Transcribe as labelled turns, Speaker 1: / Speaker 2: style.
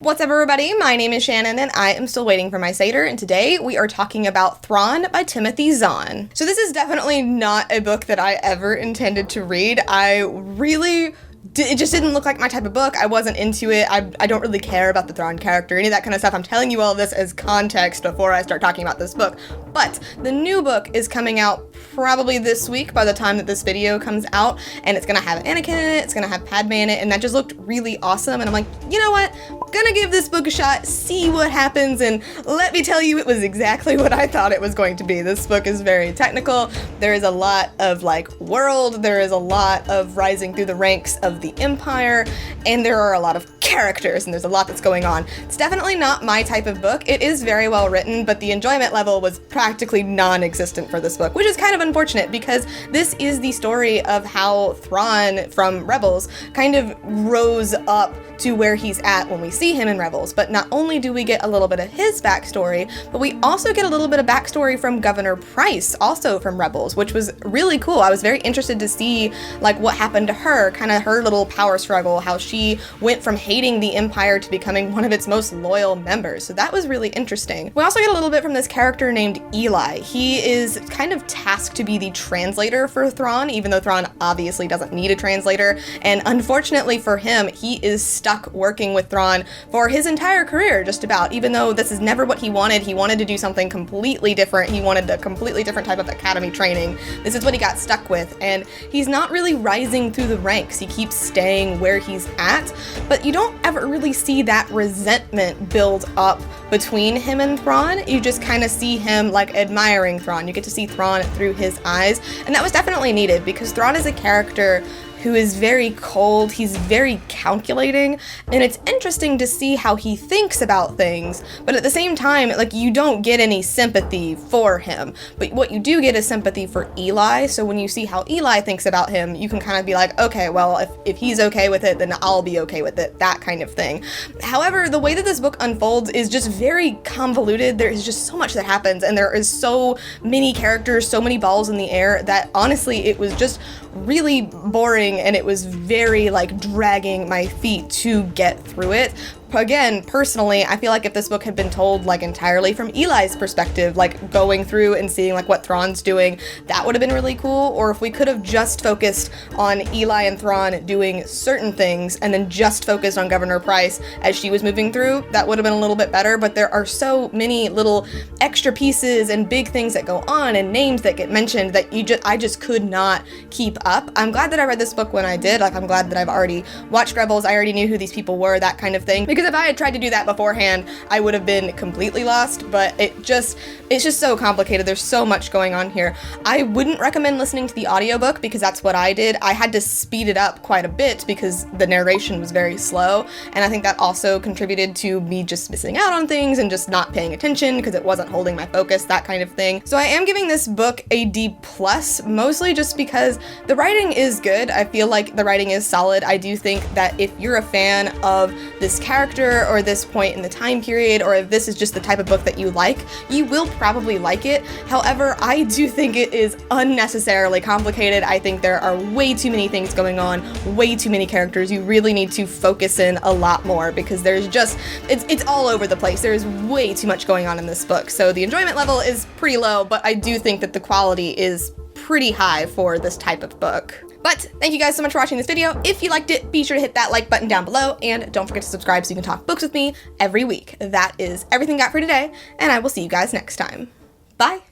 Speaker 1: What's up, everybody? My name is Shannon and I am still waiting for my Satyr, and today we are talking about Thrawn by Timothy Zahn. So this is definitely not a book that I ever intended to read. It just didn't look like my type of book. I wasn't into it. I don't really care about the Thrawn character, any of that kind of stuff. I'm telling you all this as context before I start talking about this book. But the new book is coming out probably this week by the time that this video comes out, and it's gonna have Anakin in it, it's gonna have Padme in it, and that just looked really awesome. And I'm like, you know what? I'm gonna give this book a shot, see what happens, and let me tell you, it was exactly what I thought it was going to be. This book is very technical. There is a lot of world, there is a lot of rising through the ranks of the Empire, and there are a lot of characters, and there's a lot that's going on. It's definitely not my type of book. It is very well written, but the enjoyment level was practically non-existent for this book, which is kind of unfortunate because this is the story of how Thrawn from Rebels kind of rose up to where he's at when we see him in Rebels. But not only do we get a little bit of his backstory, but we also get a little bit of backstory from Governor Pryce, also from Rebels, which was really cool. I was very interested to see what happened to her, kind of her little power struggle, how she went from hating the Empire to becoming one of its most loyal members. So that was really interesting. We also get a little bit from this character named Eli. He is kind of tasked to be the translator for Thrawn, even though Thrawn obviously doesn't need a translator. And unfortunately for him, he is stuck working with Thrawn for his entire career, just about, even though this is never what he wanted. He wanted to do something completely different. He wanted a completely different type of academy training. This is what he got stuck with, and he's not really rising through the ranks. He keeps staying where he's at, but you don't ever really see that resentment build up between him and Thrawn. You just kind of see him admiring Thrawn. You get to see Thrawn through his eyes, and that was definitely needed because Thrawn is a character who is very cold, he's very calculating, and it's interesting to see how he thinks about things, but at the same time, you don't get any sympathy for him. But what you do get is sympathy for Eli, so when you see how Eli thinks about him, you can kind of be like, okay, well, if he's okay with it, then I'll be okay with it, that kind of thing. However, the way that this book unfolds is just very convoluted. There is just so much that happens, and there is so many characters, so many balls in the air, that honestly, it was just really boring, and it was very dragging my feet to get through it. Again, personally, I feel like if this book had been told entirely from Eli's perspective, going through and seeing what Thrawn's doing, that would have been really cool. Or if we could have just focused on Eli and Thrawn doing certain things and then just focused on Governor Pryce as she was moving through, that would have been a little bit better. But there are so many little extra pieces and big things that go on and names that get mentioned that I just could not keep up. I'm glad that I read this book when I did. I'm glad that I've already watched Rebels. I already knew who these people were, that kind of thing. Because if I had tried to do that beforehand, I would have been completely lost, but it's just so complicated. There's so much going on here. I wouldn't recommend listening to the audiobook because that's what I did. I had to speed it up quite a bit because the narration was very slow, and I think that also contributed to me just missing out on things and just not paying attention because it wasn't holding my focus, that kind of thing. So I am giving this book a D+, mostly just because the writing is good. I feel like the writing is solid. I do think that if you're a fan of this character or this point in the time period, or if this is just the type of book that you like, you will probably like it. However, I do think it is unnecessarily complicated. I think there are way too many things going on, way too many characters. You really need to focus in a lot more because there's just, it's all over the place. There's way too much going on in this book. So the enjoyment level is pretty low, but I do think that the quality is pretty high for this type of book. But thank you guys so much for watching this video. If you liked it, be sure to hit that like button down below, and don't forget to subscribe so you can talk books with me every week. That is everything I got for today, and I will see you guys next time. Bye!